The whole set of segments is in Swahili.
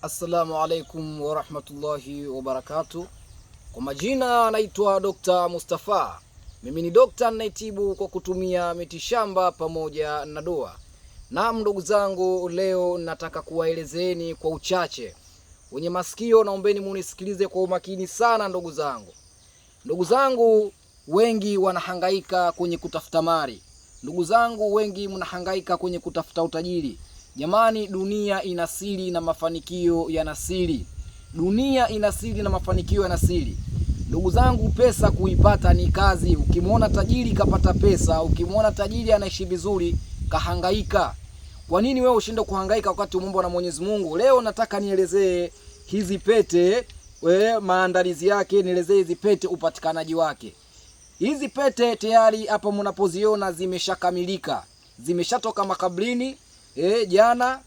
Assalamu alaikum wa rahmatullahi wa barakatuh. Kwa majina naitwa Dr. Mustafa. Mimi ni dokta ninayetibu kwa kutumia mitishamba pamoja na dua. Na ndugu zangu, leo nataka kuwaelezeni kwa uchache. Wenye masikio naombeni munisikilize kwa umakini sana ndugu zangu. Ndugu zangu, wengi wanahangaika kwenye kutafuta mali. Ndugu zangu, wengi mnahangaika kwenye kutafuta utajiri. Jamani, dunia ina siri na mafanikio yana siri. Dunia ina siri na mafanikio yana siri. Ndugu zangu, pesa kuipata ni kazi. Ukimwona tajiri kapata pesa, ukimwona tajiri anaishi vizuri, kahangaika. Kwa nini wewe ushinde kuhangaika wakati umeomba na Mwenyezi Mungu? Leo nataka nielezee hizi pete, maandalizi yake, nielezee hizi pete upatikanaji wake. Hizi pete tayari hapa mnapoziona zimeshakamilika. Zimeshatoka makabrini jana,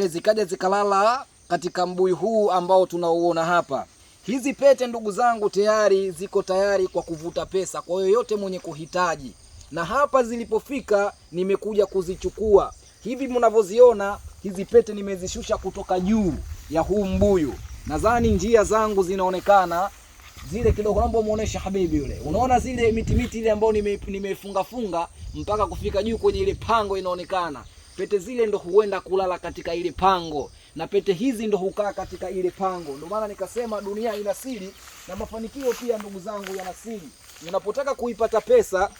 zikaja zikalala katika mbuyu huu ambao tunauona hapa. Hizi pete ndugu zangu tayari ziko tayari kwa kuvuta pesa kwa yoyote mwenye kuhitaji. Na hapa zilipofika nimekuja kuzichukua. Hivi mnavyoziona hizi pete nimezishusha kutoka juu ya huu mbuyu. Nadhani njia zangu zinaonekana. Zile kidogo naomba muoneshe habibi yule. Unaona zile miti ile ambayo nimefunga mpaka kufika juu kwenye ile pango inaonekana. Pete zile ndo huenda kulala katika ile pango, na pete hizi ndo hukaa katika ile pango. Ndio maana nikasema dunia ina siri na mafanikio pia ndugu zangu yana siri. Unapotaka kuipata pesa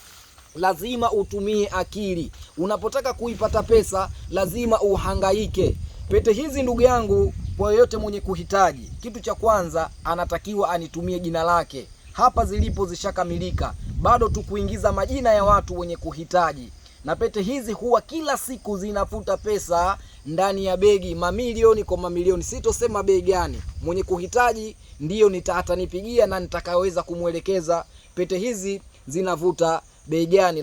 lazima utumie akili. Unapotaka kuipata pesa lazima uhangaike. Pete hizi ndugu yangu, kwa yoyote mwenye kuhitaji, kitu cha kwanza anatakiwa anitumie jina lake. Hapa zilipo zishakamilika, bado tu kuingiza majina ya watu wenye kuhitaji. Na pete hizi huwa kila siku zinafuta pesa ndani ya begi, mamilioni kwa mamilioni. Sitosema bei gani. Mwenye kuhitaji ndiyo atanipigia na nitakaweza kumwelekeza pete hizi zinavuta bei gani.